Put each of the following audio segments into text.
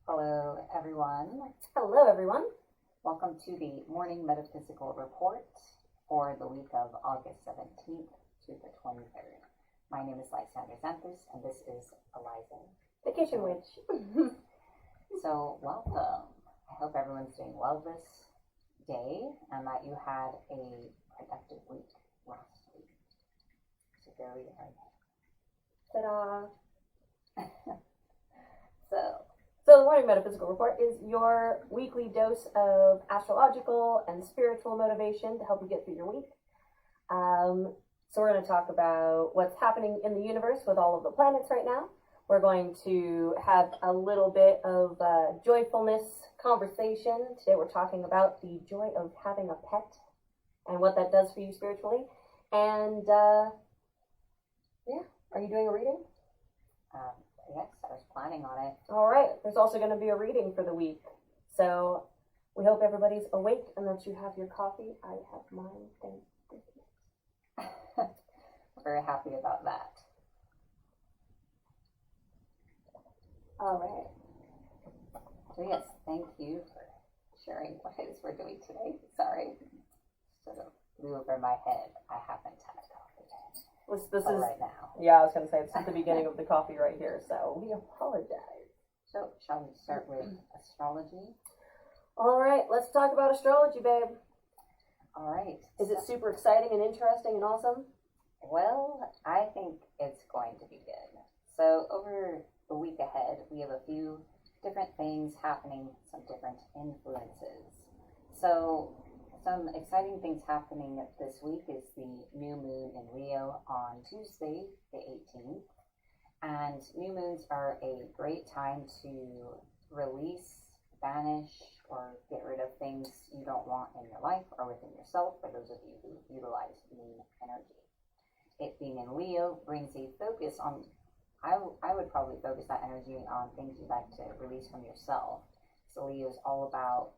Hello, everyone. Hello, everyone. Welcome to the Morning Metaphysical Report for the week of August 17th to the 23rd. My name is Lysander Xanthus, and this is Eliza, the Kitchen Witch. So, welcome. I hope everyone's doing well this day and that you had a productive week last week. So, there we Ta-da. are. So the Morning Metaphysical Report is your weekly dose of astrological and spiritual motivation to help you get through your week. So we're going to talk about what's happening in the universe with all of the planets right now. We're going to have a little bit of joyfulness conversation. Today we're talking about the joy of having a pet and what that does for you spiritually. And are you doing a reading? Yes, I was planning on it. All right. There's also going to be a reading for the week. So we hope everybody's awake and that you have your coffee. I have mine. Thank you. Very happy about that. All right. So yes, thank you for sharing what it is we're doing today. Sorry, sort of flew over my head. I haven't had coffee This is right now. Yeah, I was going to say, it's at the beginning of the coffee right here, so we apologize. So, shall we start with astrology? All right, let's talk about astrology, babe. All right. Is it super exciting and interesting and awesome? Well, I think it's going to be good. So, over the week ahead, we have a few different things happening, some different influences. So, some exciting things happening this week is the new moon in Leo on Tuesday, the 18th. And new moons are a great time to release, banish, or get rid of things you don't want in your life or within yourself, for those of you who utilize moon energy. It being in Leo brings a focus on, I would probably focus that energy on things you'd like to release from yourself. So Leo is all about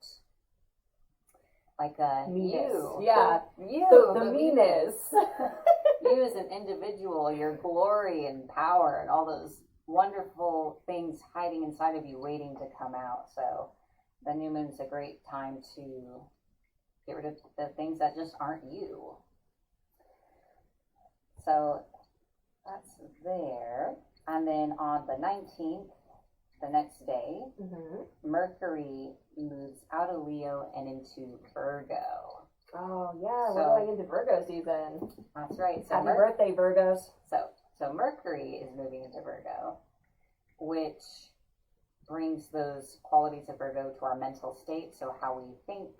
you. Yeah. You. The meanness. You as an individual, your glory and power and all those wonderful things hiding inside of you waiting to come out. So the new moon's a great time to get rid of the things that just aren't you. So that's there. And then on the 19th, the next day, Mercury moves out of Leo and into Virgo. Oh, yeah, we're going into Virgo season. That's right. So Happy birthday, Virgos. So Mercury is moving into Virgo, which brings those qualities of Virgo to our mental state. So how we think,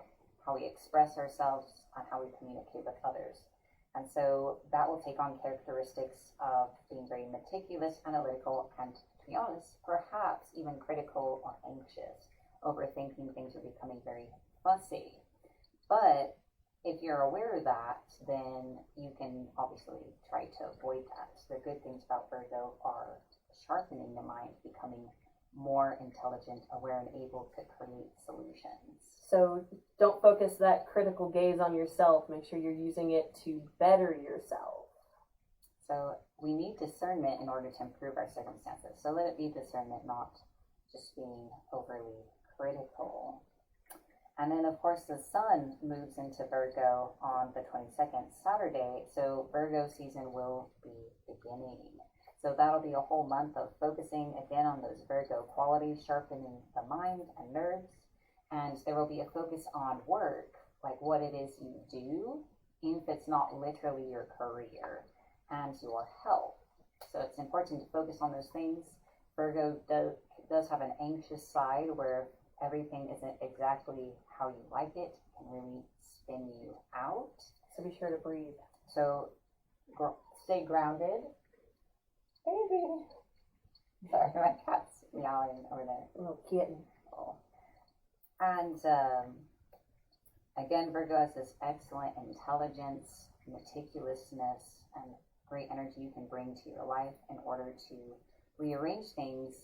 how we express ourselves, and how we communicate with others. And so that will take on characteristics of being very meticulous, analytical, and to be honest, perhaps even critical or anxious. Overthinking things are becoming very fussy. But if you're aware of that, then you can obviously try to avoid that. The good things about Virgo are sharpening the mind, becoming more intelligent, aware, and able to create solutions. So don't focus that critical gaze on yourself. Make sure you're using it to better yourself. So we need discernment in order to improve our circumstances. So let it be discernment, not just being overly critical. And then, of course, the sun moves into Virgo on the 22nd, Saturday. So Virgo season will be beginning. So that'll be a whole month of focusing again on those Virgo qualities, sharpening the mind and nerves. And there will be a focus on work, like what it is you do, even if it's not literally your career, and your health. So it's important to focus on those things. Virgo does have an anxious side where everything isn't exactly how you like it, can really spin you out. So be sure to breathe. So stay grounded. Baby. Sorry, my cat's meowing over there. Little kitten. Oh. And again, Virgo has this excellent intelligence, meticulousness, and great energy you can bring to your life in order to rearrange things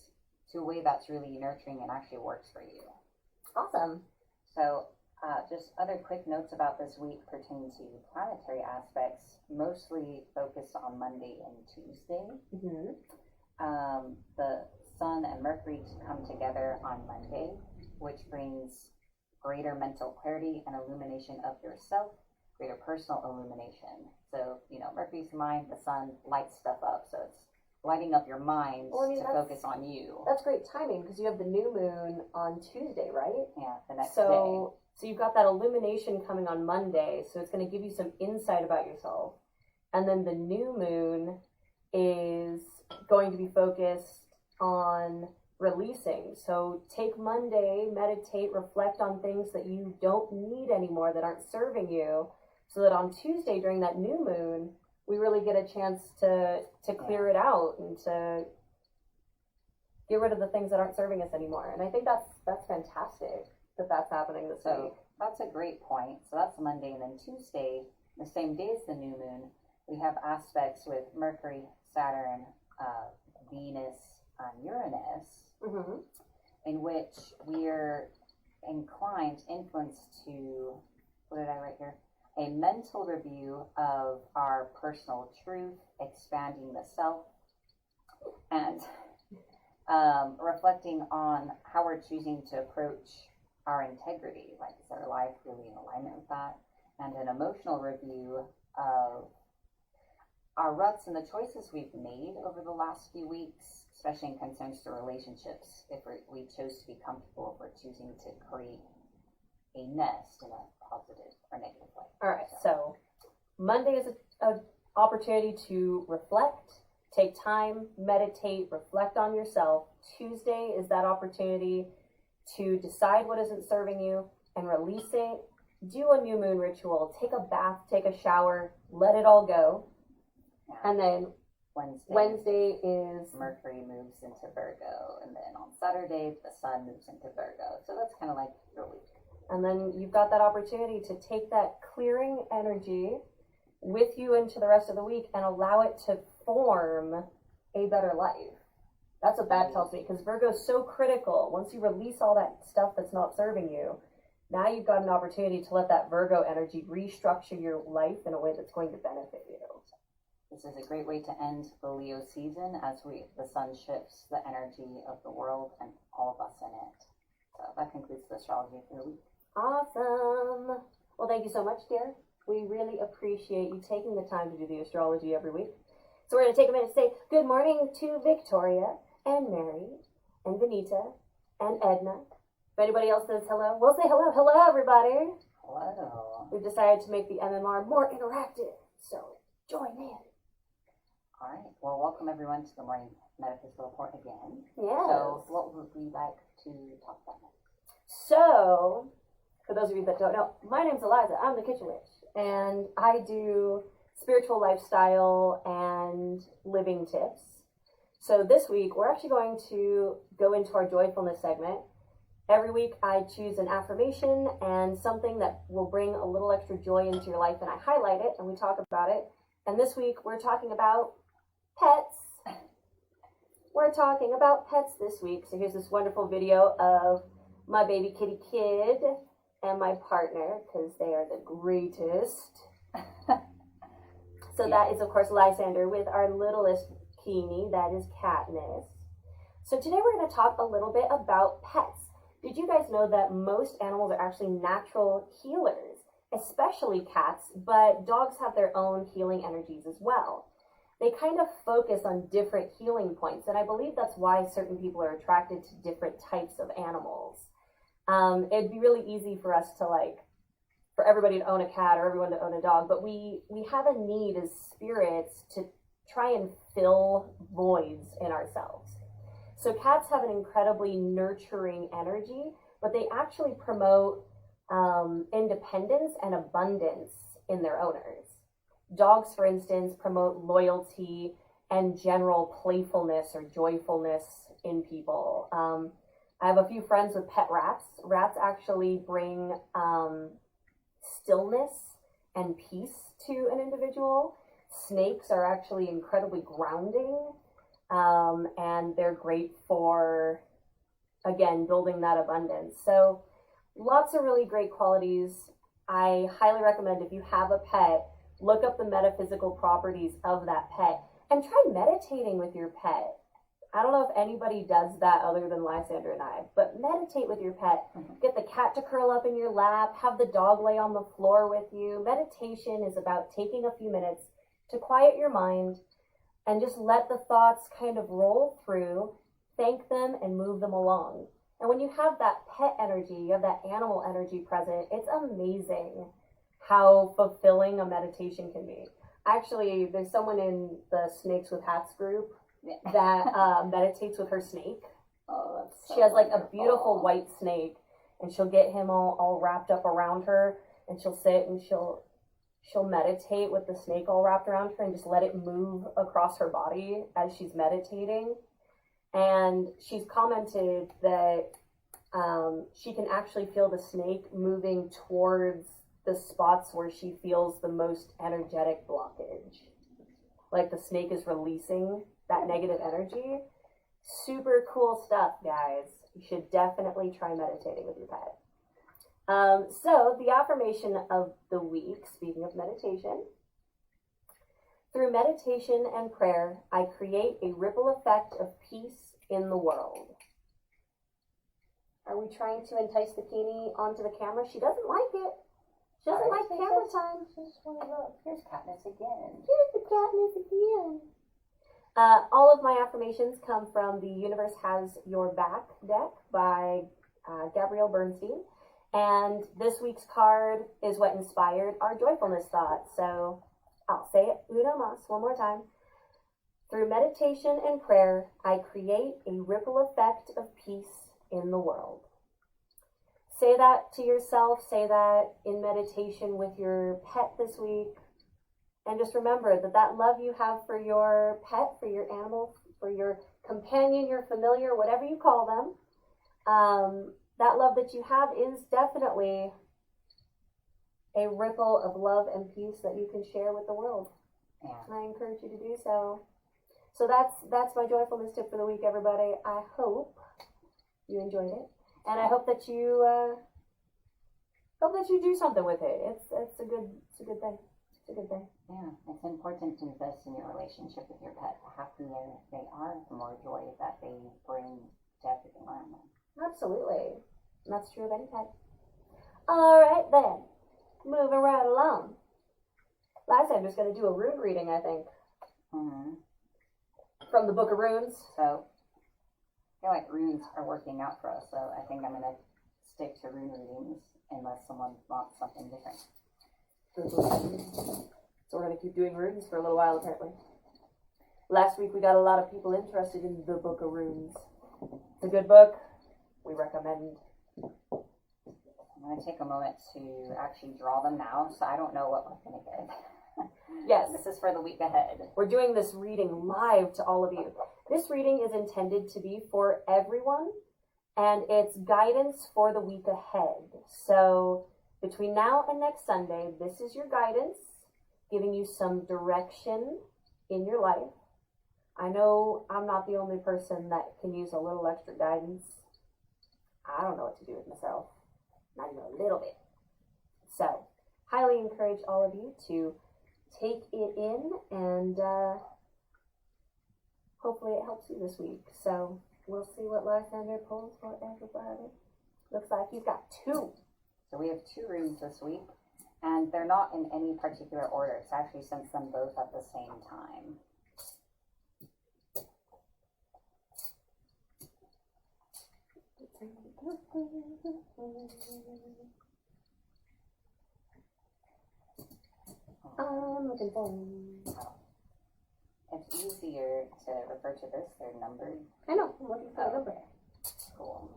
to a way that's really nurturing and actually works for you. Awesome. So just other quick notes about this week pertaining to planetary aspects, mostly focused on Monday and Tuesday. Mm-hmm. The Sun and Mercury to come together on Monday, which brings greater mental clarity and illumination of yourself, greater personal illumination. So, Mercury's mind, the Sun lights stuff up. So it's lighting up your mind to focus on you. That's great timing because you have the new moon on Tuesday, right? Yeah, the next day. So you've got that illumination coming on Monday. So it's going to give you some insight about yourself. And then the new moon is going to be focused on releasing. So take Monday, meditate, reflect on things that you don't need anymore, that aren't serving you, so that on Tuesday during that new moon, we really get a chance to clear it out and to get rid of the things that aren't serving us anymore. And I think that's fantastic that that's happening this week. That's a great point. So that's Monday. And then Tuesday, the same day as the new moon, we have aspects with Mercury, Saturn, Venus, Uranus, in which we're inclined, influenced to, what did I write here? A mental review of our personal truth, expanding the self, and reflecting on how we're choosing to approach our integrity. Like, is our life really in alignment with that? And an emotional review of our ruts and the choices we've made over the last few weeks, especially in concerns to relationships, if we chose to be comfortable, if we're choosing to create a nest in a positive or negative way. All right, so Monday is an opportunity to reflect, take time, meditate, reflect on yourself. Tuesday is that opportunity to decide what isn't serving you and release it. Do a new moon ritual, take a bath, take a shower, let it all go. Yeah. And then Wednesday is Mercury moves into Virgo, and then on Saturday the Sun moves into Virgo. So that's kind of like your week. And then you've got that opportunity to take that clearing energy with you into the rest of the week and allow it to form a better life. That's what that tells me, because Virgo is so critical. Once you release all that stuff that's not serving you, now you've got an opportunity to let that Virgo energy restructure your life in a way that's going to benefit you. This is a great way to end the Leo season as the Sun shifts the energy of the world and all of us in it. So that concludes the astrology for the week. Awesome. Well, thank you so much, dear. We really appreciate you taking the time to do the astrology every week. So we're going to take a minute to say good morning to Victoria and Mary and Benita and Edna. If anybody else says hello, we'll say hello. Hello, everybody. Hello. We've decided to make the MMR more interactive, so join in. All right. Well, welcome everyone to the Morning Metaphysical Report again. Yes. So what would we like to talk about next? So, for those of you that don't know, my name's Eliza. I'm the Kitchen Witch, and I do spiritual lifestyle and living tips. So this week, we're actually going to go into our joyfulness segment. Every week, I choose an affirmation and something that will bring a little extra joy into your life, and I highlight it, and we talk about it. And this week, we're talking about pets. We're talking about pets this week. So here's this wonderful video of my baby kitty kid and my partner, because they are the greatest. So that is, of course, Lysander with our littlest Keenie, that is Katniss. So today we're going to talk a little bit about pets. Did you guys know that most animals are actually natural healers, especially cats, but dogs have their own healing energies as well. They kind of focus on different healing points, and I believe that's why certain people are attracted to different types of animals. It'd be really easy for us to for everybody to own a cat or everyone to own a dog, but we have a need as spirits to try and fill voids in ourselves. So cats have an incredibly nurturing energy, but they actually promote independence and abundance in their owners. Dogs, for instance, promote loyalty and general playfulness or joyfulness in people. I have a few friends with pet rats. Rats actually bring stillness and peace to an individual. Snakes are actually incredibly grounding, and they're great for, again, building that abundance. So lots of really great qualities. I highly recommend, if you have a pet, look up the metaphysical properties of that pet and try meditating with your pet. I don't know if anybody does that other than Lysander and I, but meditate with your pet. Get the cat to curl up in your lap, have the dog lay on the floor with you. Meditation is about taking a few minutes to quiet your mind and just let the thoughts kind of roll through, thank them, and move them along. And when you have that pet energy, you have that animal energy present, it's amazing how fulfilling a meditation can be. Actually, there's someone in the Snakes with Hats group that meditates with her snake. Oh, that's so she has like wonderful. a beautiful white snake, and she'll get him all wrapped up around her, and she'll sit and she'll meditate with the snake all wrapped around her and just let it move across her body as she's meditating. And she's commented that she can actually feel the snake moving towards the spots where she feels the most energetic blockage. Like the snake is releasing that negative energy. Super cool stuff, guys. You should definitely try meditating with your pet. So the affirmation of the week, speaking of meditation, through meditation and prayer, I create a ripple effect of peace in the world. Are we trying to entice the Keenie onto the camera? She doesn't like it. She doesn't like camera time. Just want to look. Here's Katniss again. Here's the Katniss again. All of my affirmations come from the Universe Has Your Back deck by Gabrielle Bernstein. And this week's card is what inspired our joyfulness thought. So I'll say it uno mas one more time. Through meditation and prayer, I create a ripple effect of peace in the world. Say that to yourself. Say that in meditation with your pet this week. And just remember that love you have for your pet, for your animal, for your companion, your familiar, whatever you call them, that love that you have is definitely a ripple of love and peace that you can share with the world. Yeah. And I encourage you to do so. So that's my joyfulness tip for the week, everybody. I hope you enjoyed it, and I hope that you do something with it. It's a good thing. It's a good thing. Yeah, it's important to invest in your relationship with your pet. The happier they are, the more joy that they bring to everything around them. Absolutely. And that's true of any pet. All right, then. Moving right along. Lysander's going to do a rune reading, I think. Mm-hmm. From the Book of Runes. So, I feel like runes are working out for us, so I think I'm going to stick to rune readings unless someone wants something different. So we're going to keep doing runes for a little while, apparently. Last week we got a lot of people interested in the Book of Runes. It's a good book. We recommend. I'm going to take a moment to actually draw them now, so I don't know what we're going to get. Yes. This is for the week ahead. We're doing this reading live to all of you. This reading is intended to be for everyone, and it's guidance for the week ahead. So between now and next Sunday, this is your guidance, giving you some direction in your life. I know I'm not the only person that can use a little extra guidance. I don't know what to do with myself. Not even a little bit. So, highly encourage all of you to take it in, and hopefully it helps you this week. So, we'll see what Lysander pulls for everybody. Looks like he's got two. So we have two runes this week, and they're not in any particular order. It's actually sent them both at the same time. I'm looking for It's easier to refer to this. They're numbered. I know. I'm looking for a number. Cool.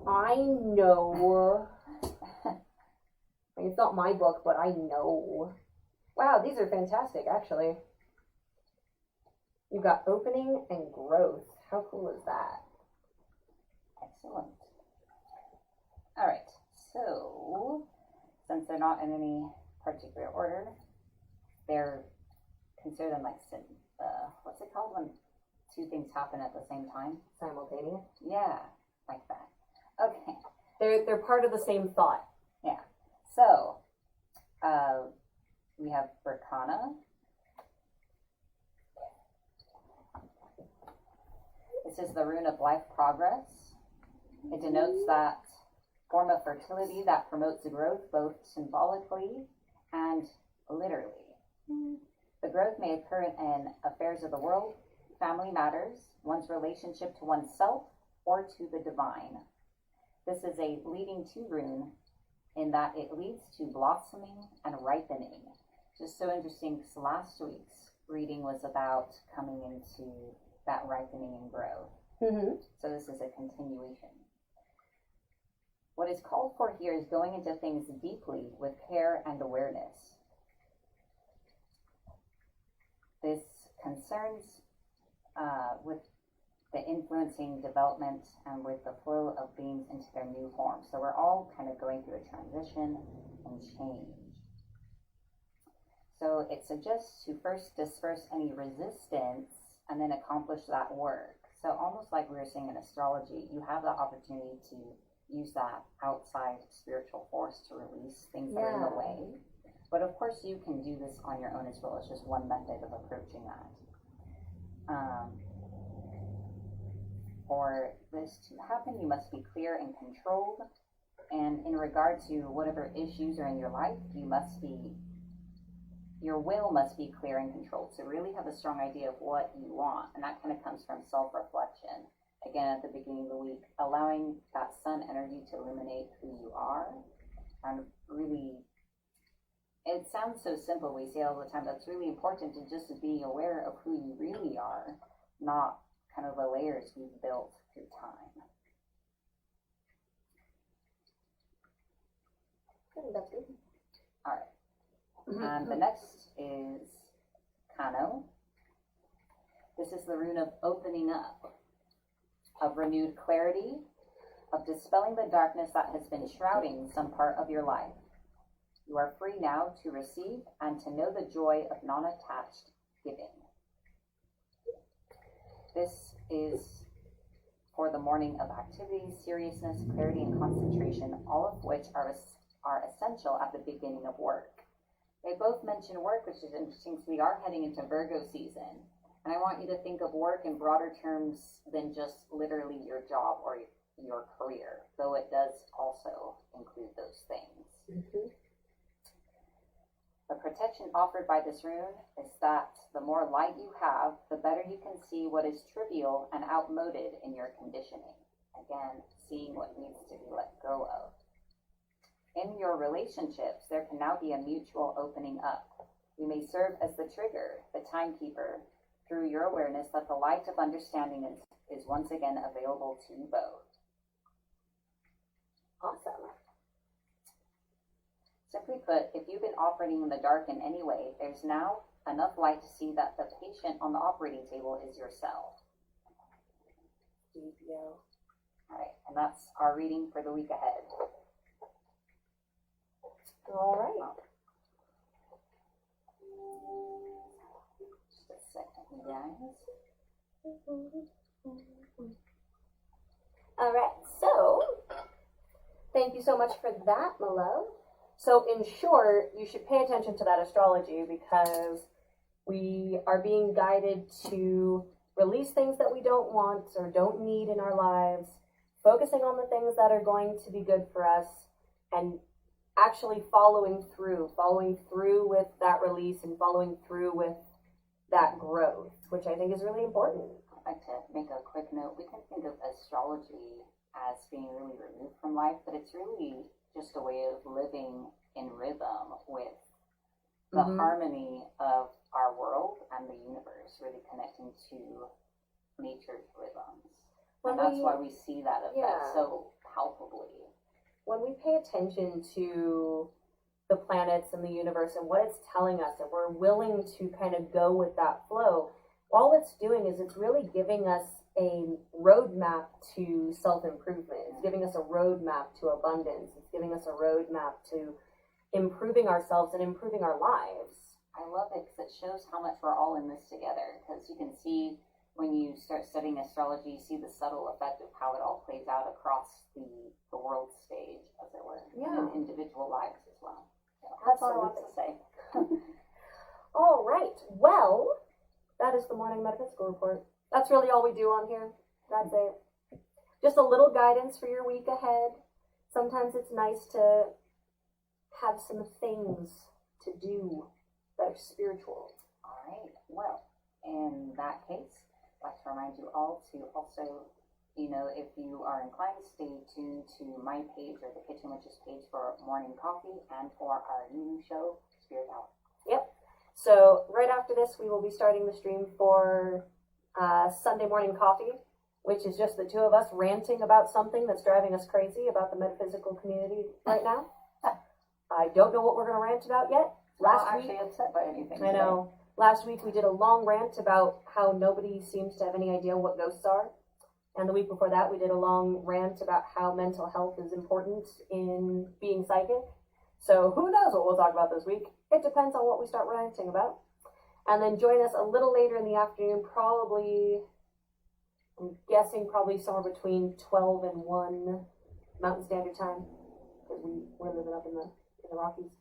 I know. I mean, it's not my book, but I know. Wow, these are fantastic, actually. You've got opening and growth. How cool is that? Excellent. All right. So, since they're not in any particular order, they're considered them like what's it called when two things happen at the same time? Simultaneous? Yeah, like that. Okay. They're part of the same thought. Yeah. So, we have Berkana. This is the rune of life progress. It denotes that form of fertility that promotes growth both symbolically and literally. The growth may occur in affairs of the world, family matters, one's relationship to oneself, or to the divine. This is a leading to rune in that it leads to blossoming and ripening. Just so interesting, because last week's reading was about coming into that ripening and growth. So this is a continuation. What is called for here is going into things deeply with care and awareness. This concerns with the influencing development and with the flow of beings into their new form. So we're all kind of going through a transition and change. So it suggests to first disperse any resistance and then accomplish that work. So almost like we were saying in astrology, you have the opportunity to use that outside spiritual force to release things that are in the way. But of course you can do this on your own as well. It's just one method of approaching that. For this to happen, you must be clear and controlled. And in regard to whatever issues are in your life, your will must be clear and controlled. So really have a strong idea of what you want. And that kind of comes from self-reflection. Again, at the beginning of the week, allowing that sun energy to illuminate who you are. And really, it sounds so simple, we say it all the time, but it's really important to just be aware of who you really are, not kind of the layers we've built through time. That's good. All right. And the next is Kano. This is the rune of opening up, of renewed clarity, of dispelling the darkness that has been shrouding some part of your life. You are free now to receive and to know the joy of non-attached giving. This is for the morning of activity, seriousness, clarity, and concentration, all of which are essential at the beginning of work. They both mention work, which is interesting because we are heading into Virgo season. And I want you to think of work in broader terms than just literally your job or your career, though it does also include those things. The protection offered by this rune is that the more light you have, the better you can see what is trivial and outmoded in your conditioning. Again, seeing what needs to be let go of. In your relationships, there can now be a mutual opening up. You may serve as the trigger, the timekeeper, through your awareness that the light of understanding is once again available to you both. Awesome. Simply put, if you've been operating in the dark in any way, there's now enough light to see that the patient on the operating table is yourself. All right, and that's our reading for the week ahead. All right. Just a second, you guys. All right, so thank you so much for that, my love. So in short, you should pay attention to that astrology because we are being guided to release things that we don't want or don't need in our lives, focusing on the things that are going to be good for us, and actually following through with that release and following through with that growth, which I think is really important. I'd like to make a quick note. We can think of astrology as being really removed from life, but it's really just a way of living in rhythm with the harmony of our world and the universe, really connecting to nature's rhythms. And that's why we see that effect so palpably. When we pay attention to the planets and the universe and what it's telling us, and we're willing to kind of go with that flow, all it's doing is it's really giving us a roadmap to self-improvement. It's giving us a roadmap to abundance. It's giving us a roadmap to improving ourselves and improving our lives. I love it because it shows how much we're all in this together. Because you can see when you start studying astrology, you see the subtle effect of how it all plays out across the world stage, as it were, and in individual lives as well. So that's all I want to say. All right. Well, that is the Morning Metaphysical Report. That's really all we do on here. That's it. Just a little guidance for your week ahead. Sometimes it's nice to have some things to do that are spiritual. All right. Well, in that case, I'd like to remind you all to also, if you are inclined, stay tuned to my page or the Kitchen Witches page for morning coffee and for our new show, Spirit Hour. Yep. So right after this, we will be starting the stream for Sunday morning coffee, which is just the two of us ranting about something that's driving us crazy about the metaphysical community right now. I don't know what we're going to rant about yet. Last week, actually upset by anything. I know. Last week we did a long rant about how nobody seems to have any idea what ghosts are. And the week before that we did a long rant about how mental health is important in being psychic. So who knows what we'll talk about this week. It depends on what we start ranting about. And then join us a little later in the afternoon, probably, I'm guessing probably somewhere between 12 and 1 Mountain Standard Time, because we're living up in the Rockies.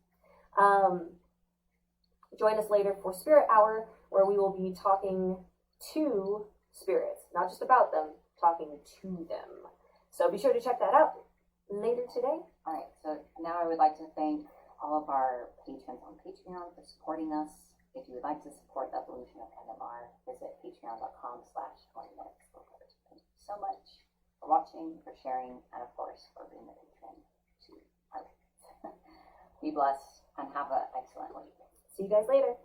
Join us later for Spirit Hour, where we will be talking to spirits, not just about them, talking to them. So be sure to check that out later today. All right, so now I would like to thank all of our patrons on Patreon for supporting us. If you would like to support the evolution of NMR, visit patreon.com/morningmetaphysical report. Thank you so much for watching, for sharing, and of course, for being a patron to our Be blessed and have an excellent week. See you guys later.